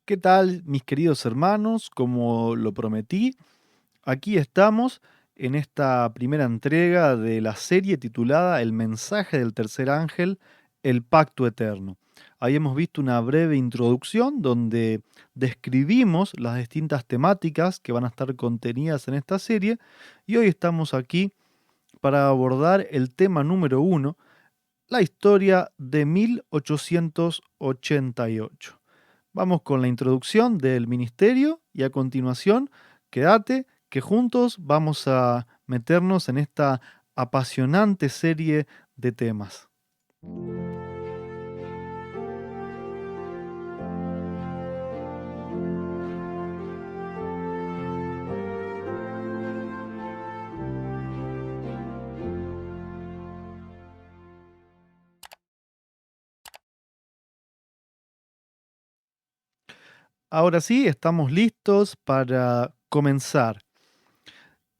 ¿Qué tal, mis queridos hermanos? Como lo prometí, aquí estamos en esta primera entrega de la serie titulada El mensaje del tercer ángel, el pacto eterno. Ahí hemos visto una breve introducción donde describimos las distintas temáticas que van a estar contenidas en esta serie y hoy estamos aquí para abordar el tema número uno, la historia de 1888. Vamos con la introducción del ministerio y a continuación, quédate que juntos vamos a meternos en esta apasionante serie de temas. Ahora sí, estamos listos para comenzar.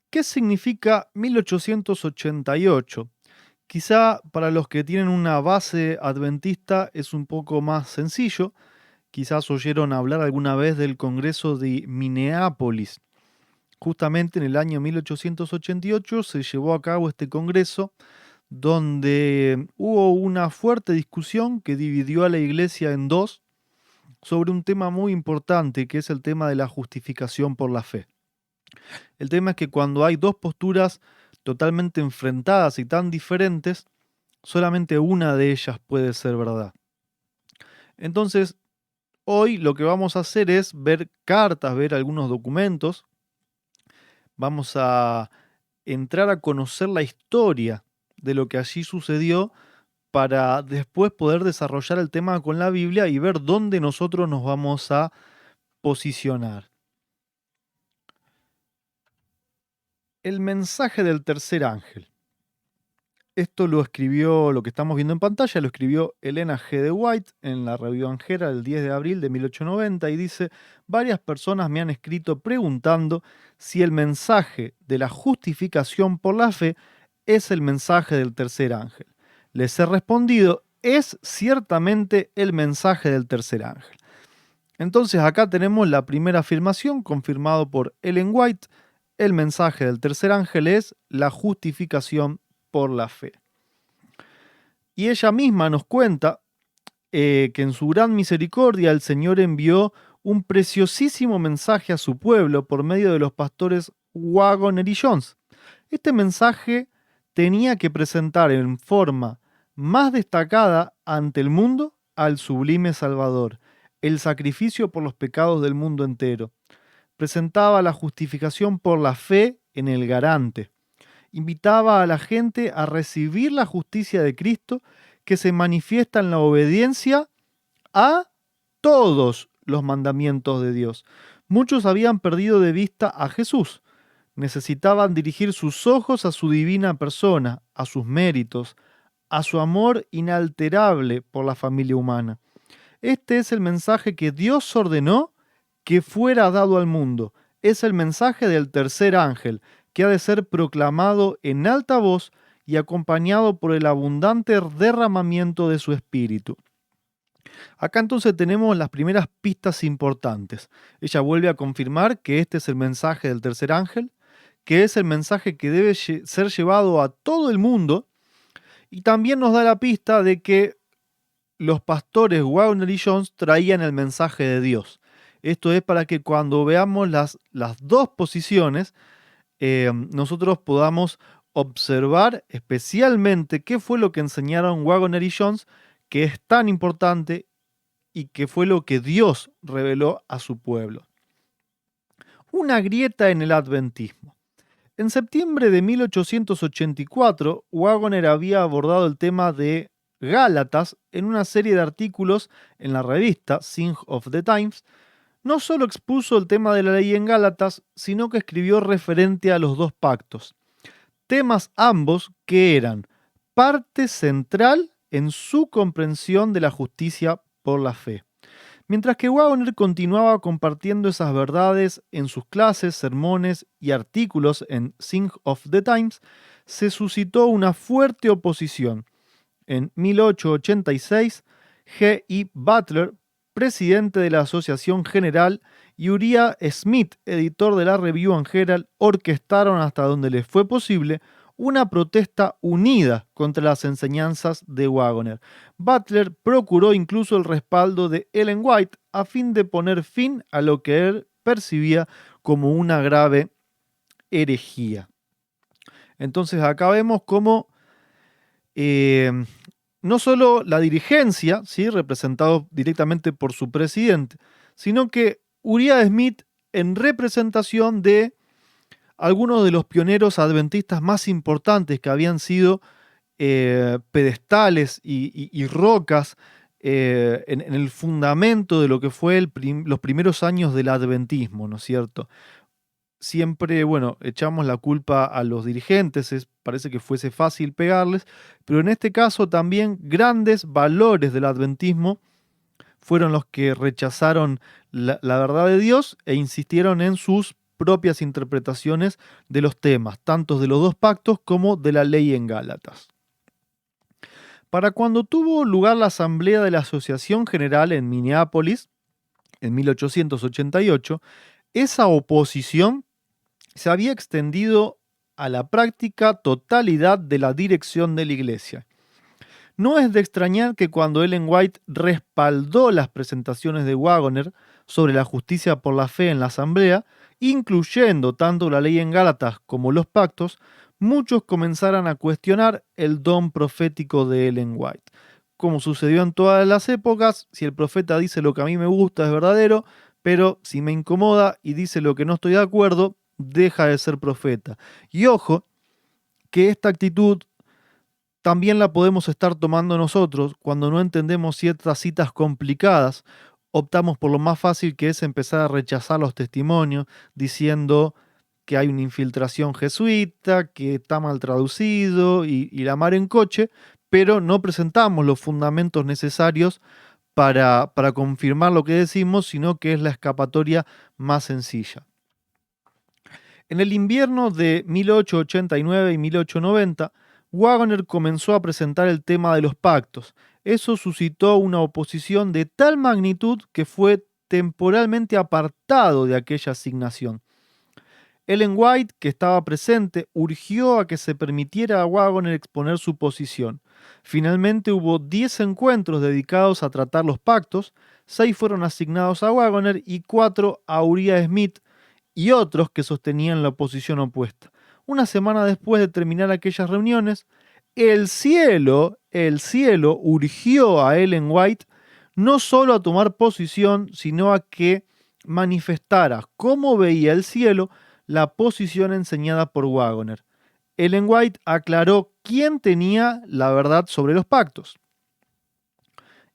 ¿Qué significa 1888? Quizá para los que tienen una base adventista es un poco más sencillo. Quizás oyeron hablar alguna vez del Congreso de Minneapolis. Justamente en el año 1888 se llevó a cabo este congreso donde hubo una fuerte discusión que dividió a la iglesia en dos sobre un tema muy importante que es el tema de la justificación por la fe. El tema es que cuando hay dos posturas totalmente enfrentadas y tan diferentes, solamente una de ellas puede ser verdad. Entonces, hoy lo que vamos a hacer es ver cartas, ver algunos documentos, vamos a entrar a conocer la historia de lo que allí sucedió para después poder desarrollar el tema con la Biblia y ver dónde nosotros nos vamos a posicionar. El mensaje del tercer ángel. Esto lo escribió, lo que estamos viendo en pantalla, lo escribió Elena G. de White en la Review Angera el 10 de abril de 1890 y dice: varias personas me han escrito preguntando si el mensaje de la justificación por la fe es el mensaje del tercer ángel. Les he respondido, es ciertamente el mensaje del tercer ángel. Entonces acá tenemos la primera afirmación confirmado por Ellen White: el mensaje del tercer ángel es la justificación por la fe. Y ella misma nos cuenta que en su gran misericordia el Señor envió un preciosísimo mensaje a su pueblo por medio de los pastores Waggoner y Jones. Este mensaje tenía que presentar en forma más destacada ante el mundo al sublime Salvador, el sacrificio por los pecados del mundo entero. Presentaba la justificación por la fe en el garante. Invitaba a la gente a recibir la justicia de Cristo que se manifiesta en la obediencia a todos los mandamientos de Dios. Muchos habían perdido de vista a Jesús. Necesitaban dirigir sus ojos a su divina persona, a sus méritos, a su amor inalterable por la familia humana. Este es el mensaje que Dios ordenó que fuera dado al mundo. Es el mensaje del tercer ángel, que ha de ser proclamado en alta voz y acompañado por el abundante derramamiento de su espíritu. Acá entonces tenemos las primeras pistas importantes. Ella vuelve a confirmar que este es el mensaje del tercer ángel, que es el mensaje que debe ser llevado a todo el mundo, y también nos da la pista de que los pastores Wagner y Jones traían el mensaje de Dios. Esto es para que cuando veamos las dos posiciones, nosotros podamos observar especialmente qué fue lo que enseñaron Wagner y Jones, que es tan importante y que fue lo que Dios reveló a su pueblo. Una grieta en el adventismo. En septiembre de 1884, Wagner había abordado el tema de Gálatas en una serie de artículos en la revista Signs of the Times. No solo expuso el tema de la ley en Gálatas, sino que escribió referente a los dos pactos. Temas ambos que eran parte central en su comprensión de la justicia por la fe. Mientras que Wagner continuaba compartiendo esas verdades en sus clases, sermones y artículos en Signs of the Times, se suscitó una fuerte oposición. En 1886, G. E. Butler presidente de la Asociación General, y Uriah Smith, editor de la Review and Herald, orquestaron hasta donde les fue posible una protesta unida contra las enseñanzas de Waggoner. Butler procuró incluso el respaldo de Ellen White a fin de poner fin a lo que él percibía como una grave herejía. Entonces acá vemos cómo no solo la dirigencia, ¿sí?, representado directamente por su presidente, sino que Uriah Smith, en representación de algunos de los pioneros adventistas más importantes que habían sido pedestales y rocas en el fundamento de lo que fue los primeros años del adventismo, ¿no es cierto? Siempre, bueno, echamos la culpa a los dirigentes, parece que fuese fácil pegarles, pero en este caso también grandes valores del adventismo fueron los que rechazaron la verdad de Dios e insistieron en sus propias interpretaciones de los temas, tanto de los dos pactos como de la ley en Gálatas. Para cuando tuvo lugar la asamblea de la Asociación General en Minneapolis, en 1888, esa oposición se había extendido a la práctica totalidad de la dirección de la Iglesia. No es de extrañar que cuando Ellen White respaldó las presentaciones de Waggoner sobre la justicia por la fe en la asamblea, incluyendo tanto la ley en Gálatas como los pactos, muchos comenzaran a cuestionar el don profético de Ellen White. Como sucedió en todas las épocas, si el profeta dice lo que a mí me gusta es verdadero, pero si me incomoda y dice lo que no estoy de acuerdo, deja de ser profeta. Y ojo, que esta actitud también la podemos estar tomando nosotros cuando no entendemos ciertas citas complicadas. Optamos por lo más fácil, que es empezar a rechazar los testimonios, diciendo que hay una infiltración jesuita, que está mal traducido y la mar en coche, pero no presentamos los fundamentos necesarios para confirmar lo que decimos, sino que es la escapatoria más sencilla. En el invierno de 1889 y 1890, Waggoner comenzó a presentar el tema de los pactos. Eso suscitó una oposición de tal magnitud que fue temporalmente apartado de aquella asignación. Ellen White, que estaba presente, urgió a que se permitiera a Waggoner exponer su posición. Finalmente hubo 10 encuentros dedicados a tratar los pactos, 6 fueron asignados a Waggoner y 4 a Uriah Smith y otros que sostenían la posición opuesta. Una semana después de terminar aquellas reuniones, el cielo urgió a Ellen White no solo a tomar posición, sino a que manifestara cómo veía el cielo la posición enseñada por Waggoner. Ellen White aclaró quién tenía la verdad sobre los pactos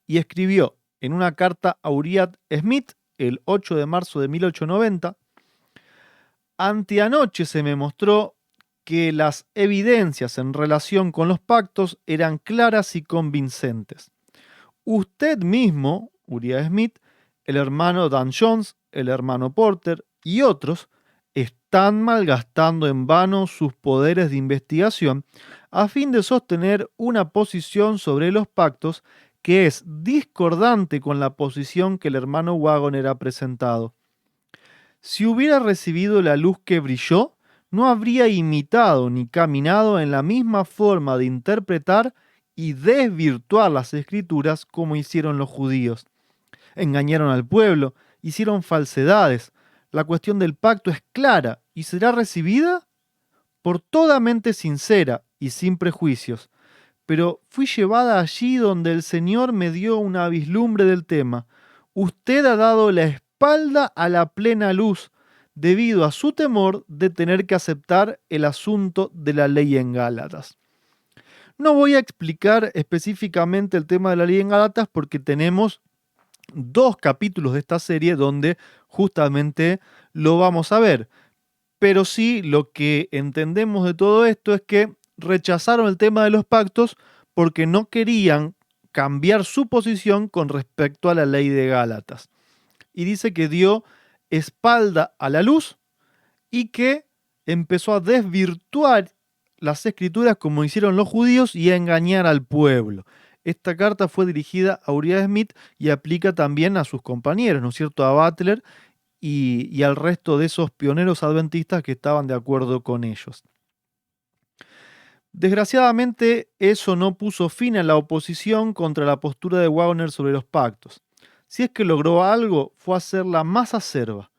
y escribió en una carta a Uriah Smith el 8 de marzo de 1890: anteanoche se me mostró que las evidencias en relación con los pactos eran claras y convincentes. Usted mismo, Uriah Smith, el hermano Dan Jones, el hermano Porter y otros están malgastando en vano sus poderes de investigación a fin de sostener una posición sobre los pactos que es discordante con la posición que el hermano Waggoner ha presentado. Si hubiera recibido la luz que brilló, no habría imitado ni caminado en la misma forma de interpretar y desvirtuar las escrituras como hicieron los judíos. Engañaron al pueblo, hicieron falsedades. La cuestión del pacto es clara y será recibida por toda mente sincera y sin prejuicios. Pero fui llevada allí donde el Señor me dio una vislumbre del tema. Usted ha dado la espalda a la plena luz, debido a su temor de tener que aceptar el asunto de la ley en Gálatas. No voy a explicar específicamente el tema de la ley en Gálatas porque tenemos 2 capítulos de esta serie donde justamente lo vamos a ver. Pero sí, lo que entendemos de todo esto es que rechazaron el tema de los pactos porque no querían cambiar su posición con respecto a la ley de Gálatas. Y dice que dio espalda a la luz y que empezó a desvirtuar las escrituras como hicieron los judíos y a engañar al pueblo. Esta carta fue dirigida a Uriah Smith y aplica también a sus compañeros, ¿no es cierto?, a Butler y al resto de esos pioneros adventistas que estaban de acuerdo con ellos. Desgraciadamente, eso no puso fin a la oposición contra la postura de Waggoner sobre los pactos. Si es que logró algo, fue hacerla más acerba.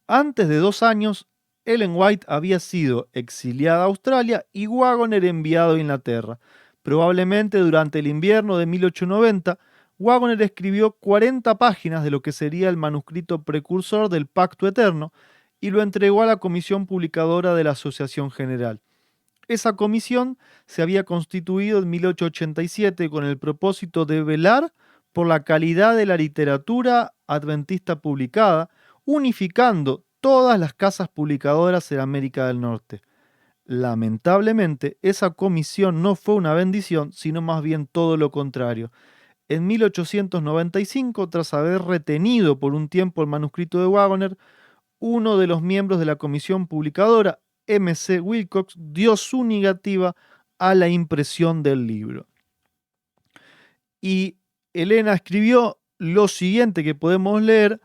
Antes de 2 años, Ellen White había sido exiliada a Australia y Waggoner enviado a Inglaterra. Probablemente durante el invierno de 1890, Waggoner escribió 40 páginas de lo que sería el manuscrito precursor del Pacto Eterno y lo entregó a la comisión publicadora de la Asociación General. Esa comisión se había constituido en 1887 con el propósito de velar por la calidad de la literatura adventista publicada, unificando todas las casas publicadoras en América del Norte. Lamentablemente, esa comisión no fue una bendición, sino más bien todo lo contrario. En 1895, tras haber retenido por un tiempo el manuscrito de Waggoner, uno de los miembros de la comisión publicadora, M.C. Wilcox, dio su negativa a la impresión del libro. Y Elena escribió lo siguiente que podemos leer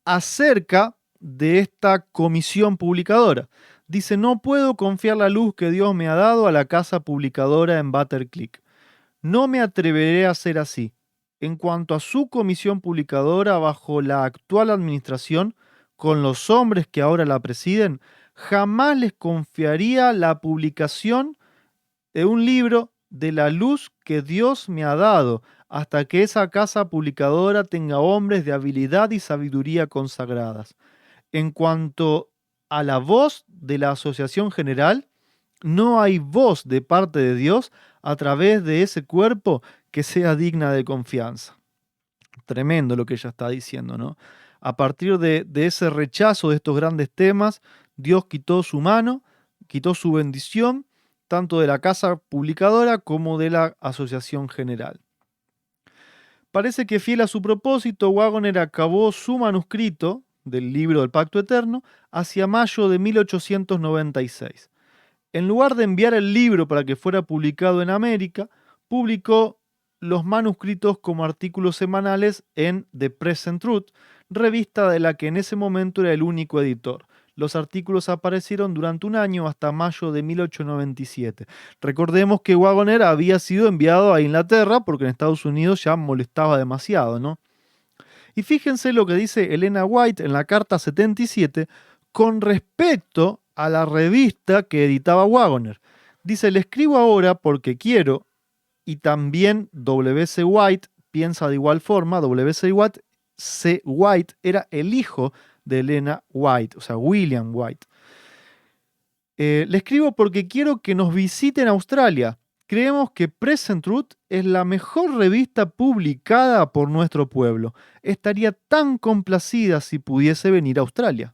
acerca de esta comisión publicadora. Dice: no puedo confiar la luz que Dios me ha dado a la casa publicadora en Butterclick. No me atreveré a hacer así. En cuanto a su comisión publicadora bajo la actual administración, con los hombres que ahora la presiden, jamás les confiaría la publicación de un libro de la luz que Dios me ha dado, hasta que esa casa publicadora tenga hombres de habilidad y sabiduría consagradas. En cuanto a la voz de la Asociación General, no hay voz de parte de Dios a través de ese cuerpo que sea digna de confianza. Tremendo lo que ella está diciendo, ¿no? A partir de ese rechazo de estos grandes temas, Dios quitó su mano, quitó su bendición, tanto de la casa publicadora como de la Asociación General. Parece que fiel a su propósito, Waggoner acabó su manuscrito del libro del Pacto Eterno hacia mayo de 1896. En lugar de enviar el libro para que fuera publicado en América, publicó los manuscritos como artículos semanales en The Present Truth, revista de la que en ese momento era el único editor. Los artículos aparecieron durante un año hasta mayo de 1897. Recordemos que Waggoner había sido enviado a Inglaterra porque en Estados Unidos ya molestaba demasiado, ¿no? Y fíjense lo que dice Elena White en la carta 77 con respecto a la revista que editaba Waggoner. Dice: le escribo ahora porque quiero, y también W.C. White piensa de igual forma. W.C. White era el hijo de Elena White, o sea, William White. Le escribo porque quiero que nos visiten Australia. Creemos que Present Truth es la mejor revista publicada por nuestro pueblo. Estaría tan complacida si pudiese venir a Australia.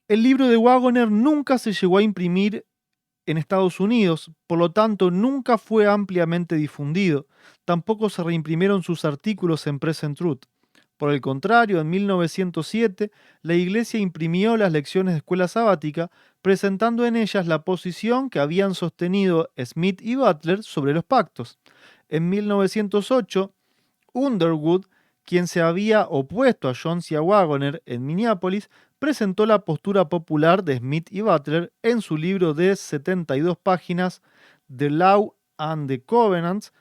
El libro de Waggoner nunca se llegó a imprimir en Estados Unidos, por lo tanto nunca fue ampliamente difundido. Tampoco se reimprimieron sus artículos en Present Truth. Por el contrario, en 1907, la Iglesia imprimió las lecciones de escuela sabática, presentando en ellas la posición que habían sostenido Smith y Butler sobre los pactos. En 1908, Underwood, quien se había opuesto a Jones y a Waggoner en Minneapolis, presentó la postura popular de Smith y Butler en su libro de 72 páginas, The Law and the Covenants,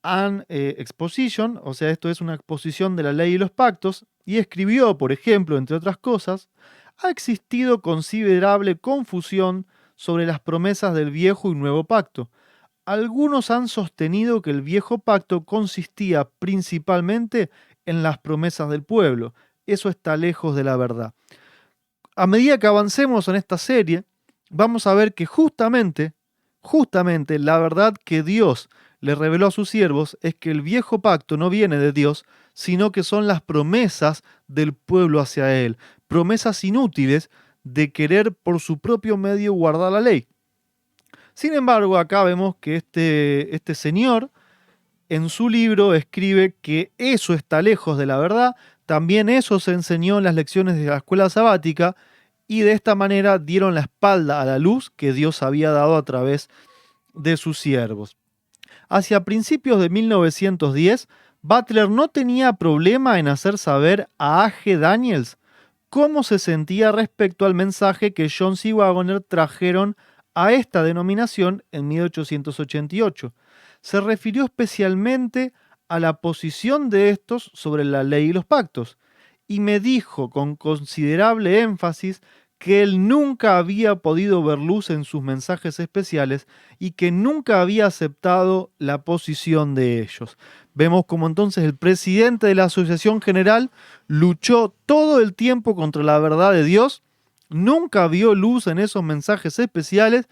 an Exposition, o sea, esto es una exposición de la ley y los pactos, y escribió, por ejemplo, entre otras cosas: ha existido considerable confusión sobre las promesas del viejo y nuevo pacto. Algunos han sostenido que el viejo pacto consistía principalmente en las promesas del pueblo. Eso está lejos de la verdad. A medida que avancemos en esta serie, vamos a ver que justamente la verdad que Dios le reveló a sus siervos es que el viejo pacto no viene de Dios, sino que son las promesas del pueblo hacia Él, promesas inútiles de querer por su propio medio guardar la ley. Sin embargo, acá vemos que este señor en su libro escribe que eso está lejos de la verdad. También eso se enseñó en las lecciones de la escuela sabática, y de esta manera dieron la espalda a la luz que Dios había dado a través de sus siervos. Hacia principios de 1910, Butler no tenía problema en hacer saber a A.G. Daniels cómo se sentía respecto al mensaje que Jones y Waggoner trajeron a esta denominación en 1888. Se refirió especialmente a la posición de estos sobre la ley y los pactos, y me dijo con considerable énfasis que él nunca había podido ver luz en sus mensajes especiales y que nunca había aceptado la posición de ellos. Vemos como entonces el presidente de la Asociación General luchó todo el tiempo contra la verdad de Dios, nunca vio luz en esos mensajes especiales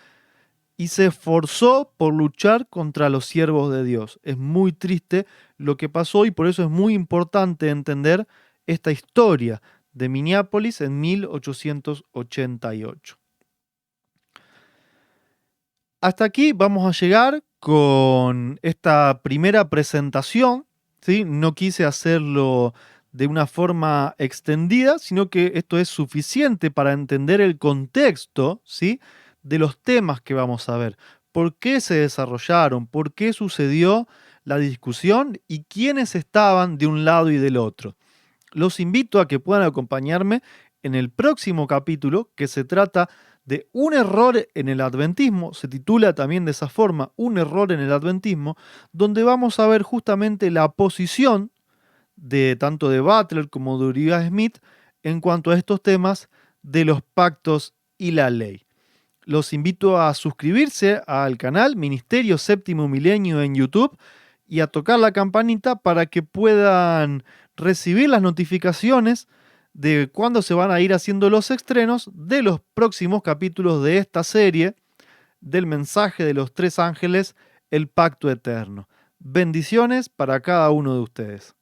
y se esforzó por luchar contra los siervos de Dios. Es muy triste lo que pasó y por eso es muy importante entender esta historia de Minneapolis en 1888. Hasta aquí vamos a llegar con esta primera presentación, ¿sí? No quise hacerlo de una forma extendida, sino que esto es suficiente para entender el contexto, ¿sí? De los temas que vamos a ver. ¿Por qué se desarrollaron? ¿Por qué sucedió la discusión? ¿Y quiénes estaban de un lado y del otro? Los invito a que puedan acompañarme en el próximo capítulo, que se trata de un error en el adventismo, se titula también de esa forma, un error en el adventismo, donde vamos a ver justamente la posición de tanto de Butler como de Uriah Smith en cuanto a estos temas de los pactos y la ley. Los invito a suscribirse al canal Ministerio Séptimo Milenio en YouTube y a tocar la campanita para que puedan recibir las notificaciones de cuándo se van a ir haciendo los estrenos de los próximos capítulos de esta serie del mensaje de los tres ángeles, el pacto eterno. Bendiciones para cada uno de ustedes.